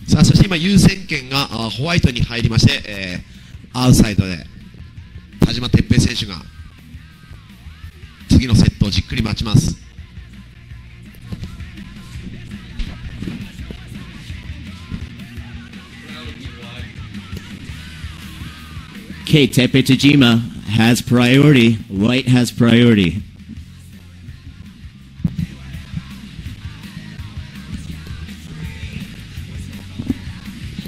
さあ、そして今優先権がホワイトに入りまして、アウトサイドで田島哲平選手が次のセットをじっくり待ちます。Okay, Tepe Tajima has priority. White has priority.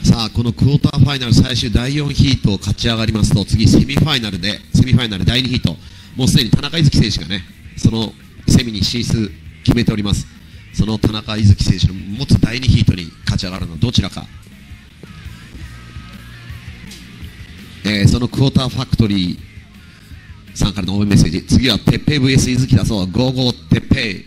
さあ、このクォーターファイナル最終第4ヒートを勝ち上がりますと、次セミファイナル第2ヒート、もうすでに田中瑞希選手がね、そのセミに進出決めております。その田中瑞希選手の持つ第2ヒートに勝ち上がるのはどちらか。そのクォーターファクトリーさんからの応援メッセージ、次はてっぺい VS 伊月だそう。ゴーゴーてっぺい。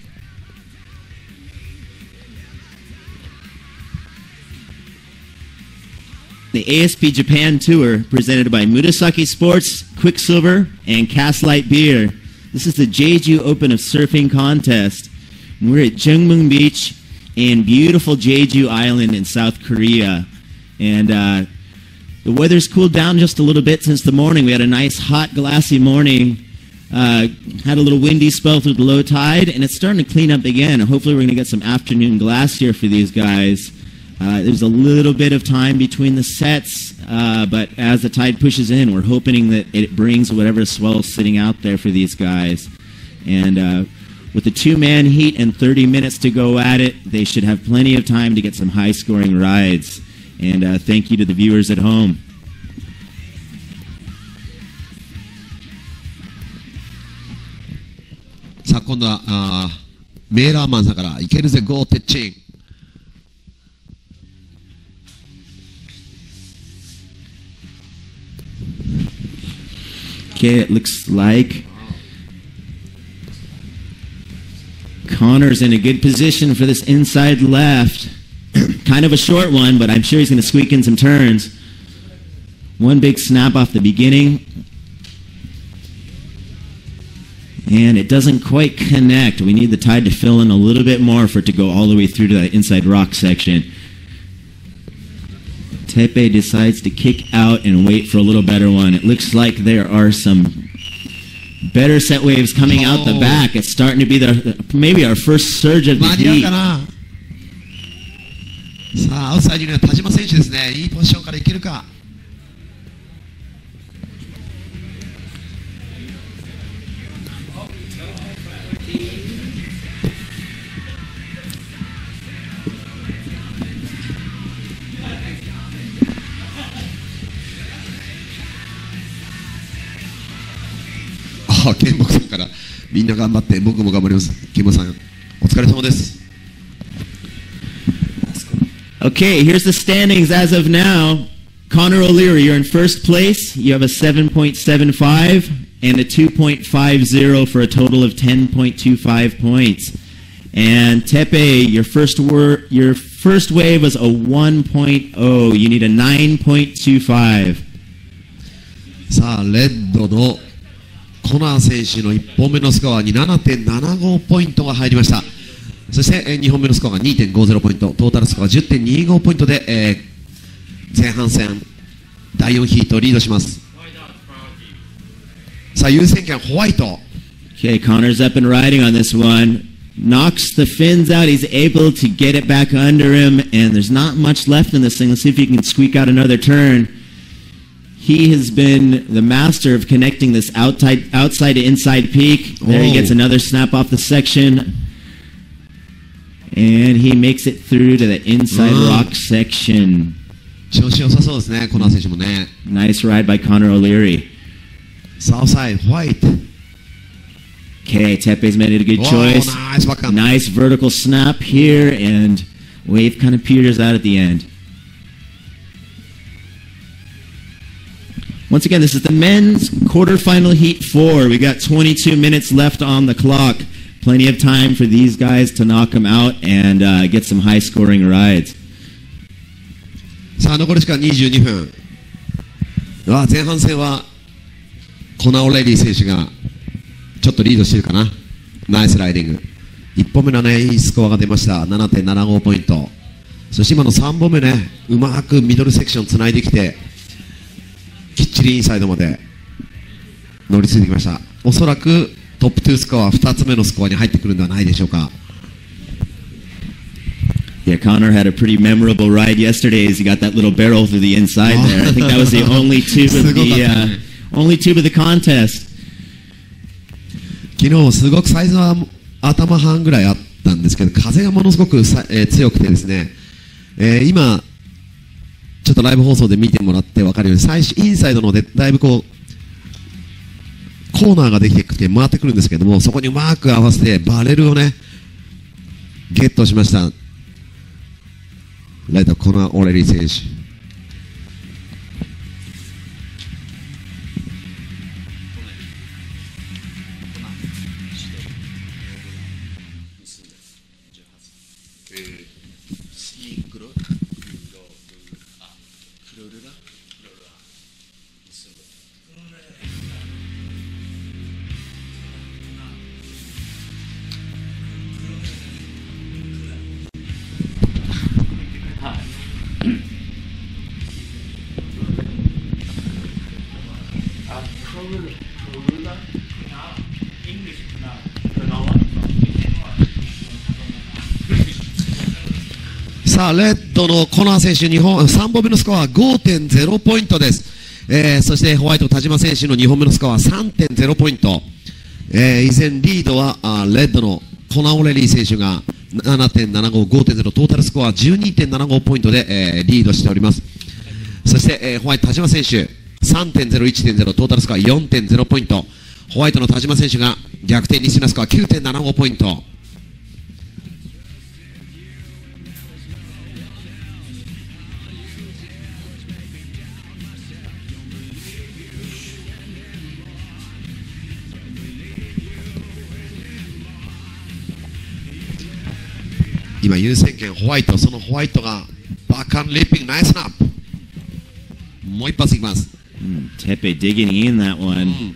The ASP Japan Tour presented by Murasaki Sports, Quicksilver, and Castlight Beer. This is the JEJU Open of Surfing Contest. We're at Jungmung Beach in beautiful Jeju Island in South Korea. And the weather's cooled down just a little bit since the morning. We had a nice, hot, glassy morning. Had a little windy spell through the low tide, and it's starting to clean up again. Hopefully we're going to get some afternoon glass here for these guys. There's a little bit of time between the sets, but as the tide pushes in, we're hoping that it brings whatever swell is sitting out there for these guys. And with the two-man heat and 30 minutes to go at it, they should have plenty of time to get some high-scoring rides. And thank you to the viewers at home. さあ、今度はメーラーマンさんからいけるぜゴーテッチン。Okay, it looks like Connor's in a good position for this inside left. Kind of a short one, but I'm sure he's going to squeak in some turns. One big snap off the beginning. And it doesn't quite connect. We need the tide to fill in a little bit more for it to go all the way through to that inside rock section. Tepe decides to kick out and wait for a little better one. It looks like there are some better set waves coming out the back. It's starting to be maybe our first surge of the heat. さあ、アウトサイドには田島選手ですね。いいポジションからいけるか。ケンボさんからみんな頑張って僕も頑張ります。ケンボさんお疲れ様です。Okay, here's the standings as of now. Connor O'Leary, you're in first place. You have a 7.75 and a 2.50 for a total of 10.25 points. And Tepe, your first wave was a 1.0. You need a 9.25. さあ、レッドのコナー選手の1本目のスコアに 7.75 ポイントが入りました。そして2本目のスコアが 2.50 ポイント、トータルスコア 10.25 ポイントで、前半戦第4ヒートをリードします。さあ、優先権ホワイト。 Okay, Connor's up and riding on this one. Knocks the fins out. He's able to get it back under him, and there's not much left in this thing. Let's see if he can squeak out another turn. He has been the master of connecting this outside to inside peak. There he gets another snap off the section. And he makes it through to the inside rock section. 調子良さそうですね、コナー選手もね。Nice ride by Connor O'Leary. South side, white. Okay, Tepe's made it a good choice. Nice vertical snap here, and wave kind of peters out at the end. Once again, this is the men's quarterfinal heat 4. We got 22 minutes left on the clock. Plenty of time for these guys to knock them out and get some high-scoring rides. さあ、残り時間22分。前半戦はコナー・オレイリー選手がちょっとリードしてるかな。ナイスライディング。1本目のね、いいスコアが出ました。7.75 ポイント。そして今の3本目ね、うまくミドルセクションつないできて、きっちりインサイドまで乗り継いできました。おそらくトップ2スコア2つ目のスコアに入ってくるんではないでしょうか。Yeah, Connor had a pretty memorable ride yesterday as he got that little barrel through the inside there. I think that was the only tube of the contest. 昨日すごくサイズは頭半ぐらいあったんですけど、風がものすごく強くてですね、今ちょっとライブ放送で見てもらって分かるように、最初インサイドのでだいぶこうコーナーができてきて回ってくるんですけども、そこにうまく合わせてバレルをねゲットしました。ライトコナー・オレリー選手。さあレッドのコナー選手3本目のスコアは 5.0 ポイントです。そしてホワイト田島選手の2本目のスコアは 3.0 ポイント。依然リードはレッドのコナー・オレリー選手が 7.75、5.0 トータルスコア 12.75 ポイントで、リードしております。そして、ホワイト田島選手 3.0、1.0 トータルスコア 4.0 ポイント。ホワイトの田島選手が逆転にしなスコア 9.75 ポイント。今優先権ホワイト、そのホワイトがバックアンドリッピングナイスナップ。もう一発いきます。Tepe digging in that one.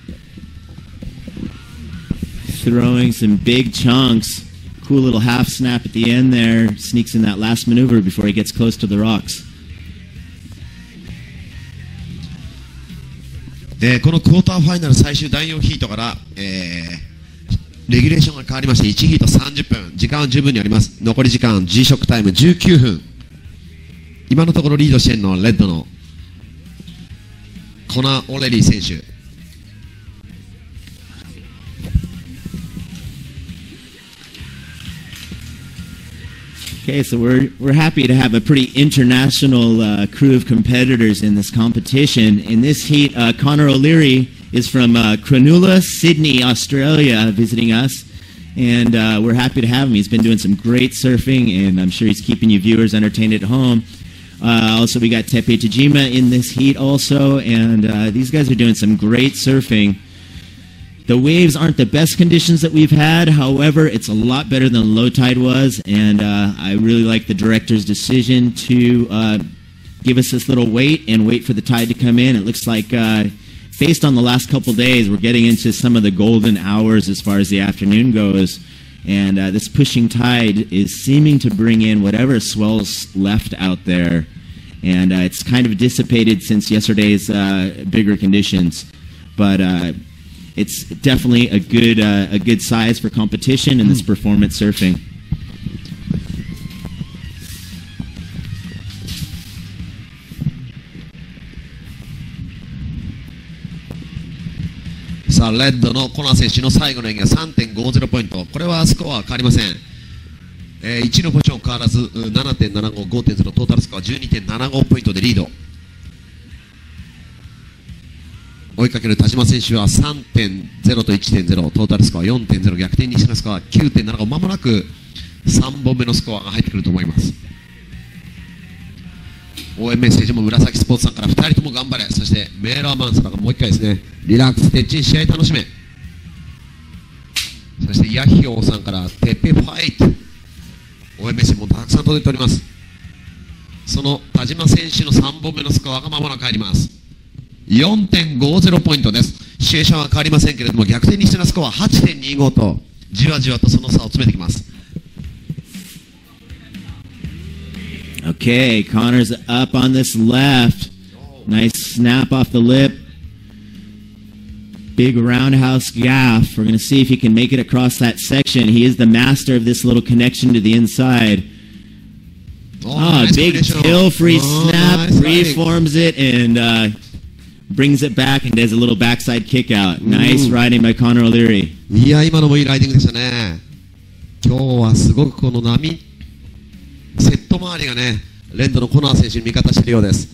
Throwing some big chunks. Cool little half snap at the end there. Sneaks in that last maneuver before he gets close to the rocks. このクォーターファイナル最終第4ヒートから、レギュレーションが変わりまして1ヒート30分、時間は十分にあります。残り時間 G ショックタイム19分。今のところリードしているのはレッドのコナー・オレリー選手。Okay, so we're happy to have a pretty international crew of competitors in this competition. In this heat, Connor O'Leary is from Cronulla, Sydney, Australia, visiting us, and we're happy to have him. He's been doing some great surfing, and I'm sure he's keeping you viewers entertained at home. Also, we got Tepe Tajima in this heat also, and these guys are doing some great surfing. The waves aren't the best conditions that we've had. However, it's a lot better than low tide was, and I really like the director's decision to give us this little wait and wait for the tide to come in. It looks like, based on the last couple days, we're getting into some of the golden hours as far as the afternoon goes, and this pushing tide is seeming to bring in whatever swell's left out there, and it's kind of dissipated since yesterday's bigger conditions, but it's definitely a good size for competition in this performance surfing. さあレッドのコナー選手の最後の演技は 3.50 ポイント。これはスコアは変わりません。1のポジション変わらず 7.75、5.0 トータルスコア 12.75 ポイントでリード。追いかける田島選手は 3.0 と 1.0 トータルスコア 4.0 逆転にしのスコア 9.75。 まもなく3本目のスコアが入ってくると思います。応援メッセージも紫スポーツさんから2人とも頑張れ。そしてメーラーマンさんがもう1回ですね、リラックス、鉄鎮、試合楽しめ。そしてヤヒオさんからテッペファイト、応援メッセージもたくさん届いております。その田島選手の3本目のスコアがまもなく入ります。 4.50 ポイントです。シチュエーションは変わりませんけれども、逆転にしてのスコア 8.25 とじわじわとその差を詰めてきます。Okay, Connor's up on this left. Nice snap off the lip. Big roundhouse gaff. We're going to see if he can make it across that section. He is the master of this little connection to the inside. Nice big tail free snap, nice reforms it, and brings it back and does a little backside kick out. Nice riding by Connor O'Leary. いや、今のもいいライディングでしたね。今日はすごくこの波、セット周りがね、レンドのコナー選手に味方しているようです。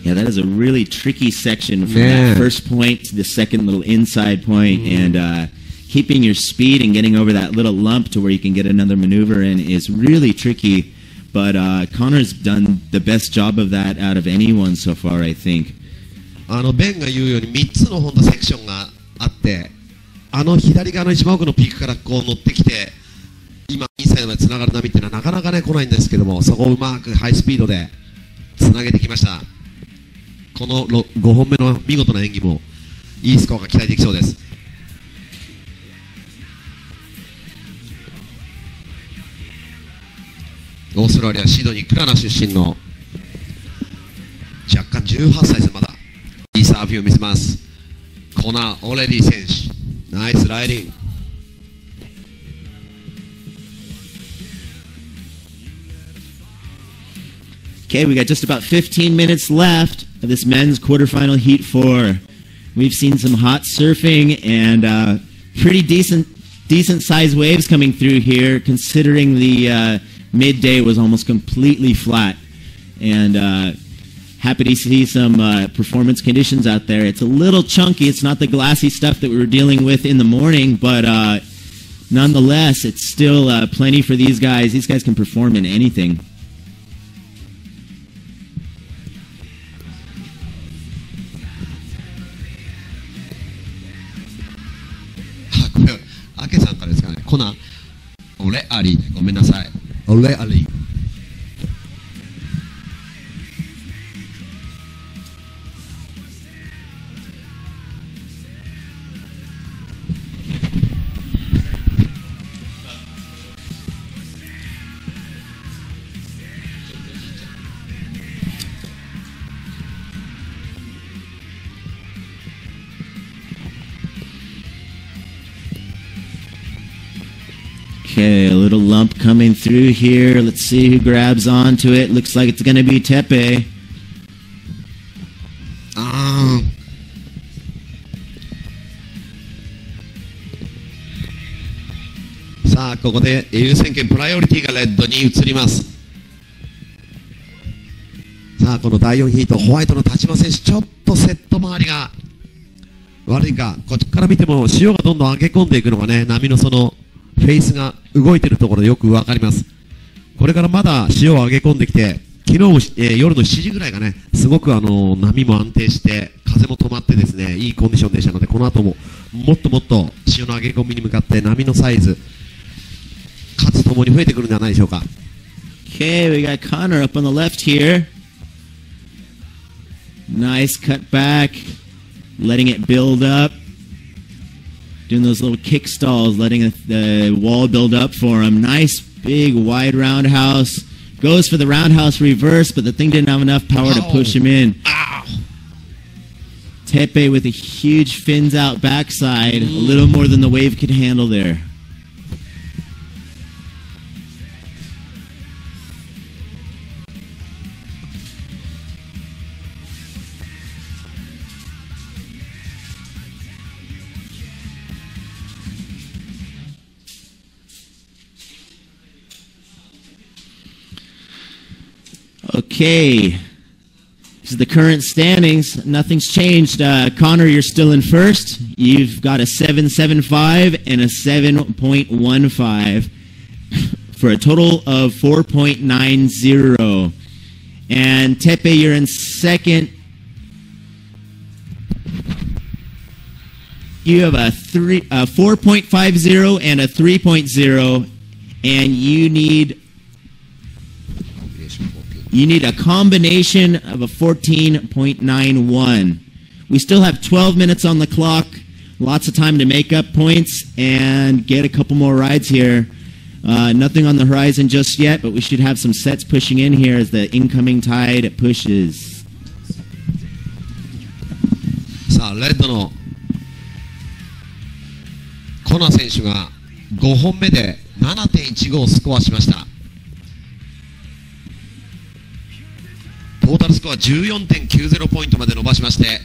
Yeah, that is a really tricky section from that first point to the second little inside point, and keeping your speed and getting over that little lump to where you can get another maneuver in is really tricky, but Connor's done the best job of that out of anyone so far, I think. ベンが言うように3つの本当セクションがあって、左側の一番奥のピークからこう乗ってきて、今インサイドまでつながる波っていうのはなかなかね来ないんですけども、そこをうまくハイスピードでつなげてきました。この5本目の見事な演技もいいスコアが期待できそうです。オーストラリアシドニークラナ出身の若干18歳です。まだいいサーフィンを見せます。コナー・オレディ選手、ナイスライディング。Okay, we got just about 15 minutes left of this men's quarterfinal heat 4. We've seen some hot surfing and pretty decent sized waves coming through here, considering the midday was almost completely flat. And happy to see some performance conditions out there. It's a little chunky. It's not the glassy stuff that we were dealing with in the morning, but nonetheless, it's still plenty for these guys. These guys can perform in anything. アケさんからですかね。コナー、オレアリー、ごめんなさい。オレアリー。Okay, a little lump coming through here. Let's see who grabs onto it. Looks like it's going to be Tepe. さあ、ここで優先権プライオリティがレッドに移ります。さあ、この第4ヒート、ホワイトの田島選手、ちょっとセット周りが悪いか、こっちから見ても潮がどんどん上げ込んでいくのがね、波のそのフェイスが動いているところでよくわかります。これからまだ潮を上げ込んできて、昨日、夜の7時ぐらいがね、すごく波も安定して、風も止まってですね、いいコンディションでしたので、この後ももっともっと潮の上げ込みに向かって波のサイズ、数ともに増えてくるんじゃないでしょうか。Okay, we got Connor up on the left here. Nice cut back, letting it build up. Doing those little kick stalls, letting the wall build up for him. Nice big wide roundhouse. Goes for the roundhouse reverse, but the thing didn't have enough power to push him in. Ow. Tepe with a huge fins out backside. A little more than the wave could handle there. Okay, this is the current standings. Nothing's changed. Connor, you're still in first. You've got a 7.75 and a 7.15 for a total of 4.90. And Tepe, you're in second. You have a 4.50 and a 3.0, and you need a combination of a 14.91. We still have 12 minutes on the clock, lots of time to make up points and get a couple more rides here. Nothing on the horizon just yet, but we should have some sets pushing in here as the incoming tide pushes. さあレッドのコナ選手が5本目で 7.15 スコアしました。トータルスコア 14.90 ポイントまで伸ばしまして、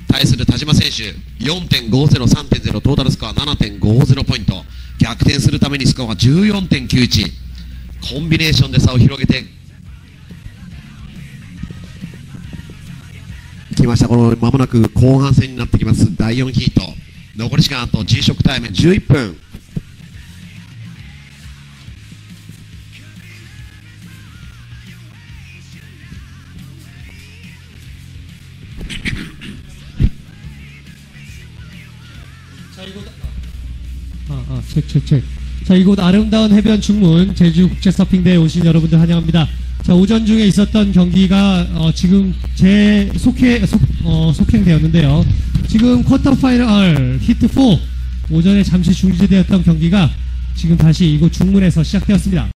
対する田島選手 4.50、3.0 トータルスコア 7.50 ポイント、逆転するためにスコアが 14.91、 コンビネーションで差を広げてきました。この間もなく後半戦になってきます第4ヒート、残り時間あと G ショックタイム11分。체크. 자, 이곳 아름다운 해변 중문 제주 국제 서핑대에 오신 여러분들 환영합니다. 자, 오전 중에 있었던 경기가 지금 속행되었는데요. 지금 쿼터 파이널 히트 4 오전에 잠시 중지되었던 경기가 지금 다시 이곳 중문에서 시작되었습니다.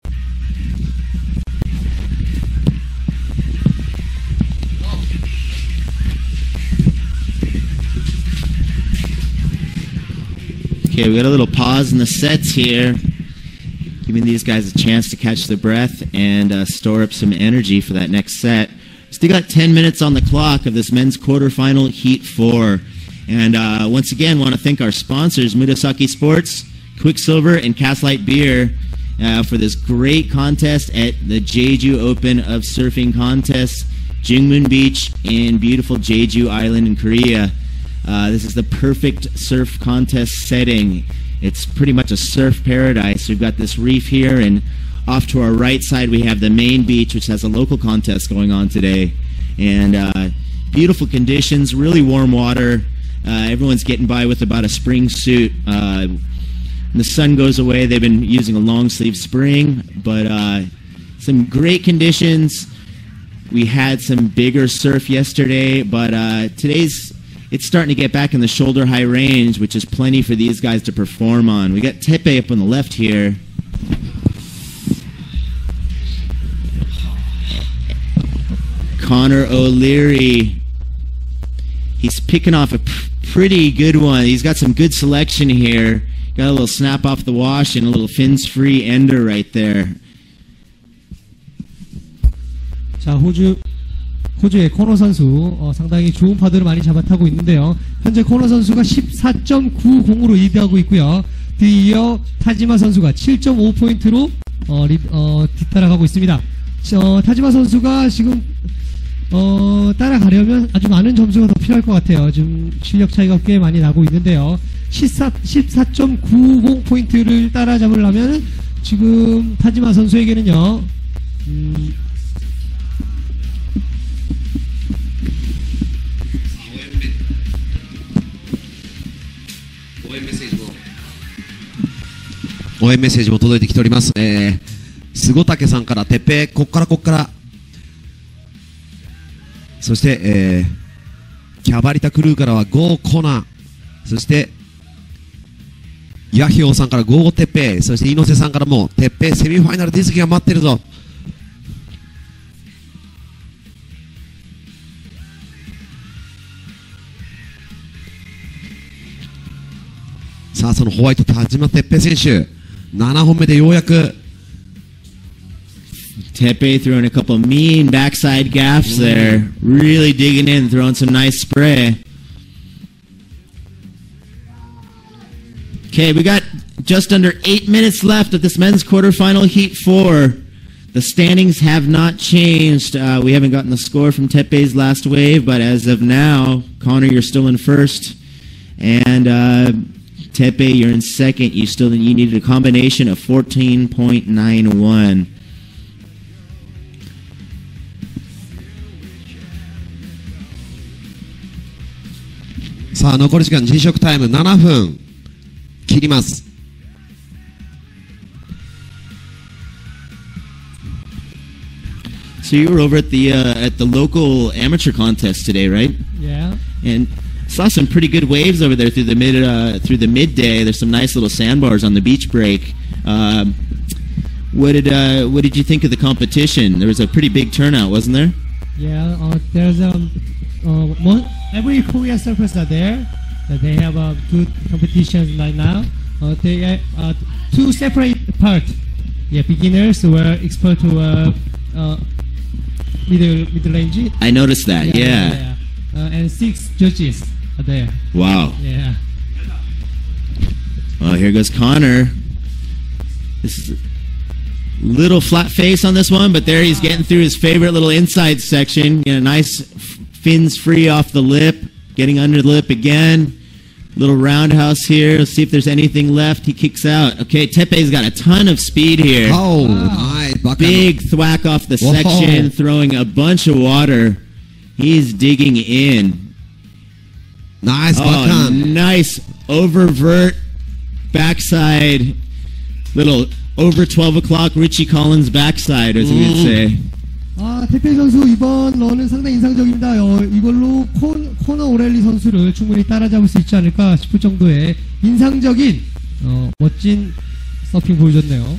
Okay, we got a little pause in the sets here, giving these guys a chance to catch their breath and store up some energy for that next set. Still got 10 minutes on the clock of this men's quarterfinal Heat 4. And once again, want to thank our sponsors, Murasaki Sports, Quicksilver, and Castlight Beer for this great contest at the JEJU Open of Surfing Contest, Jingmun Beach in beautiful Jeju Island in Korea. This is the perfect surf contest setting. It's pretty much a surf paradise. We've got this reef here, and off to our right side we have the main beach, which has a local contest going on today. And beautiful conditions, really warm water. Everyone's getting by with about a spring suit. When the sun goes away, they've been using a long sleeve spring, but some great conditions. We had some bigger surf yesterday, but it's starting to get back in the shoulder high range, which is plenty for these guys to perform on. We got Tepe up on the left here. Connor O'Leary. He's picking off a pretty good one. He's got some good selection here. Got a little snap off the wash and a little fins free ender right there. 자, 호주의 코너 선수 상당히 좋은 파도를 많이 잡아타고 있는데요. 현재 코너 선수가 14.90으로 리드하고 있고요. 뒤이어 타지마 선수가 7.5포인트로 뒤따라가고 있습니다. 타지마 선수가 지금 따라가려면 아주 많은 점수가 더 필요할 것 같아요. 지금 실력 차이가 꽤 많이 나고 있는데요. 14.90포인트를 따라잡으려면 지금 타지마 선수에게는요.応援メッセージも届いてきております。菅竹さんからてっぺこっからそして、キャバリタクルーからはゴーコナ、そしてヤヒオさんからゴーてっぺ、そして猪瀬さんからもてっぺセミファイナルディスキが待ってるぞ。さあそのホワイト田島てっぺ選手7本目でようやく Tepe throwing a couple mean backside gaffs there. Really digging in, throwing some nice spray. Okay, we got just under 8 minutes left of this men's quarterfinal Heat 4. The standings have not changed. We haven't gotten the score from Tepe's last wave, but as of now, Connor, you're still in first. And Tepe, you're in second. You needed a combination of 14.91. さあ残り時間 G ショックタイム7分切ります。So you were over at the local amateur contest today, right? Yeah. And saw some pretty good waves over there through the midday. There's some nice little sandbars on the beach break. What did you think of the competition? There was a pretty big turnout, wasn't there? Yeah, there's every Korean surfers are there. They have good competitions right now. They are two separate parts. Yeah, beginners who are expert to middle range. I noticed that. Yeah. And 6 judges are there. Wow. Yeah. Oh, here goes Connor. This is a little flat face on this one, but there he's getting through his favorite little inside section. Nice fins free off the lip, getting under the lip again. Little roundhouse here. Let's see if there's anything left. He kicks out. Okay, Tepe's got a ton of speed here. Oh, nice. Big thwack off the section, throwing a bunch of water. He's digging in. Nice, nice oververt backside. Little over 12 o'clock Richie Collins backside, as we would say. 태페 선수 이번 런은 상당히 인상적입니다. 이걸로 코너 오렐리 선수를 충분히 따라잡을 수 있지 않을까 싶을 정도의 인상적인 멋진 서핑 보여줬네요.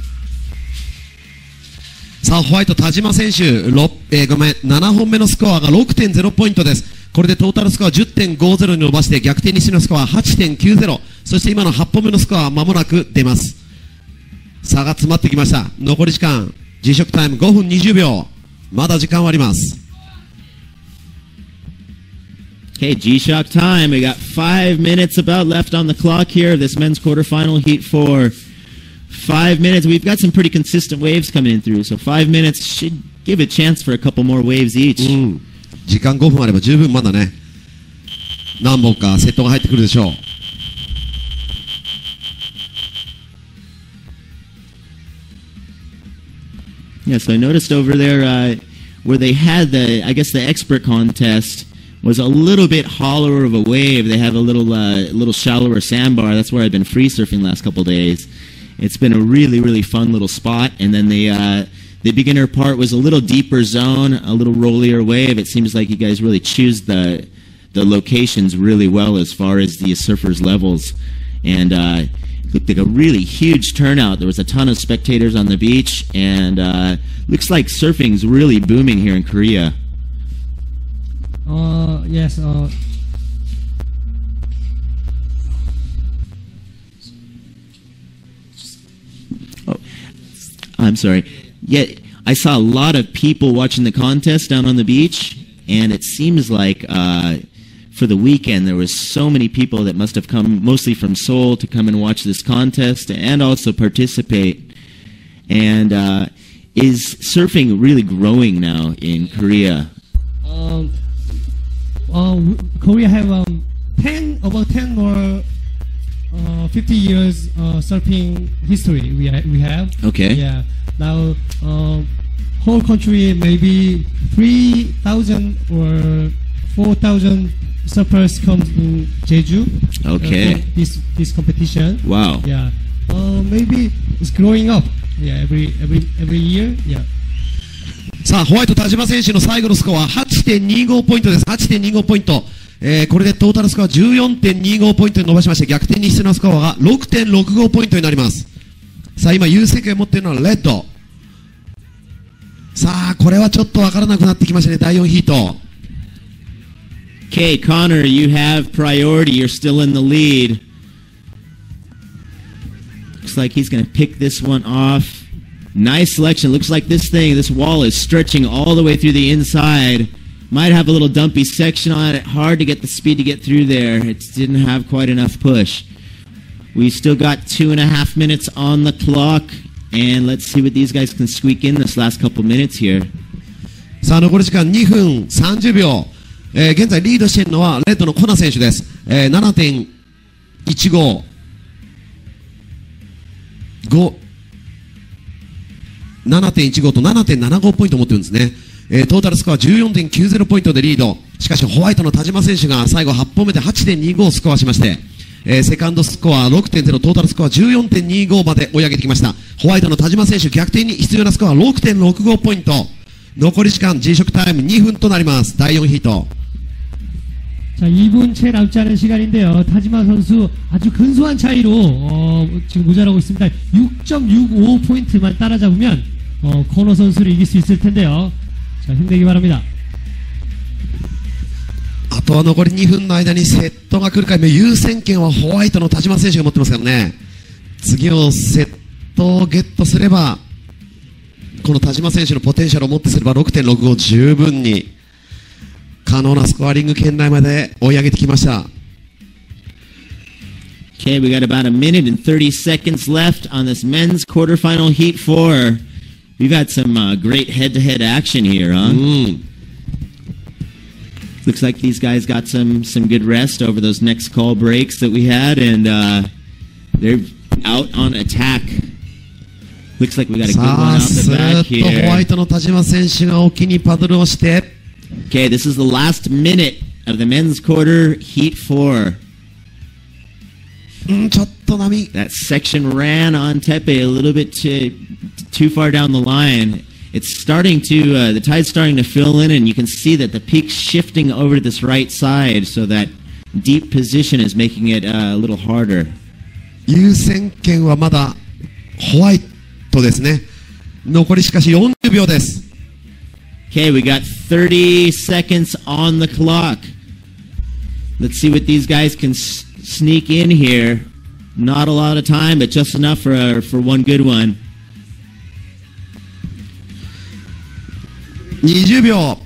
さあホワイト田島選手7本目のスコアが 6.0 ポイントです。これでトータルスコア 10.50 に伸ばして逆転にしてのスコア 8.90、 そして今の8本目のスコアは間もなく出ます。差が詰まってきました。残り時間 G-SHOCKタイム5分20秒。まだ時間はあります。Okay, G-SHOCK time. We got 5 minutes about left on the clock here of this men's quarterfinal heat 4. 5 minutes. We've got some pretty consistent waves coming in through, so 5 minutes should give a chance for a couple more waves each. 時間5分あれば十分まだね、何本かセットが入ってくるでしょう。Yeah, so I noticed over there where they had I guess the expert contest was a little bit hollower of a wave. They have a little shallower sandbar. That's where I've been free surfing the last couple days. It's been a really, really fun little spot. And then the beginner part was a little deeper zone, a little rollier wave. It seems like you guys really choose the locations really well as far as the surfers' levels. And it looked like a really huge turnout. There was a ton of spectators on the beach, and looks like surfing's really booming here in Korea. Yes. I'm sorry. Yeah, I saw a lot of people watching the contest down on the beach, and it seems like for the weekend there was so many people that must have come mostly from Seoul to come and watch this contest and also participate. And is surfing really growing now in Korea? Korea have about 10 or 50 years surfing history. We have. Okay. Yeah. Now, whole country maybe 3,000 or 4,000 surfers come to JEJU. Okay. This competition. Wow. Yeah. Maybe it's growing up. Yeah. Every year. Yeah. さあホワイト田島選手の最後のスコア 8.25 ポイントです。 8.25 ポイント、これでトータルスコア 14.25 ポイントに伸ばしまして逆転に必要なスコアが 6.65 ポイントになります。さあ今優勢権を持っているのはレッド。さあこれはちょっとわからなくなってきましたね。第4ヒート。 Okay, Connor, you have priority. You're still in the lead. Looks like he's going to pick this one off. Nice selection. Looks like this wall is stretching all the way through the inside. Might have a little dumpy section on it. Hard to get the speed to get through there. It didn't have quite enough push. We still got 2.5 minutes on the clock. And let's see what these guys can squeak in this last couple minutes here. さあ残り時間2分30秒。現在リードしているのはレッドのコナ選手です。7.15 7.15 と 7.75 ポイントを持ってるんですね。トータルスコア 14.90 ポイントでリード。しかしホワイトの田島選手が最後8本目で 8.25 をスコアしまして、セカンドスコア 6.0 トータルスコア 14.25 まで追い上げてきました。ホワイトの田島選手逆転に必要なスコア 6.65 ポイント。残り時間 G-SHOCKタイム2分となります。第4ヒート。 자, 2분 채 남지 않은 시간인데요. 타지마 선수 아주 근소한 차이로 지금 모자라고 있습니다. 6.65포인트만 따라잡으면 코너 선수를 이길 수 있을 텐데요. 자, 힘내기 바랍니다. あとは残り2分の間にセットが来るか、優先権はホワイトの田島選手が持ってますからね。次をセットをゲットすれば、この田島選手のポテンシャルをもってすれば 6.65 十分に可能なスコアリング圏内まで追い上げてきました。Okay, we got about a minute and 30 seconds left on this men's quarterfinal Heat 4. We've had some great head-to-head action here, huh? Looks like these guys got some good rest over those next call breaks that we had, and they're out on attack. Looks like we got a good one off the back スーッとホワイ here. トの田島選手が沖にパドルをして、 Okay, this is the last minute of the men's quarter Heat 4. ちょっと波 That section ran on Tepe a little bit too far down the line. It's starting to, the tide's starting to fill in, and you can see that the peak's shifting over to this right side, so that deep position is making it a little harder. 優先権はまだホワイトですね。残りしかし40秒です。 Okay, we got 30 seconds on the clock. Let's see what these guys can sneak in here. Not a lot of time, but just enough for one good one. 20秒。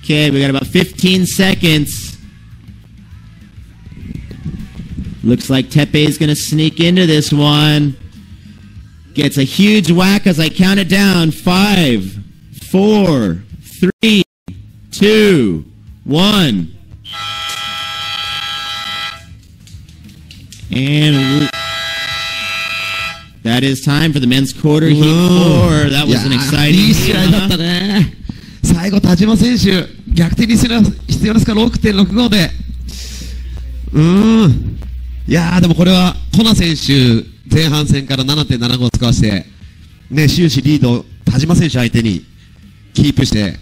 Okay, we got about 15 seconds. Looks like Tepe is going to sneak into this one. Gets a huge whack as I count it down. 5, 4, 3, 2, 1. And that is time for the men's quarter Heat 4. That was an い exciting い試合だったね。最後田島選手逆転にする必要ですから 6.65 で。いやーでもこれはコナ選手前半戦から 7.75 を使わせてね、終始リード田島選手相手にキープして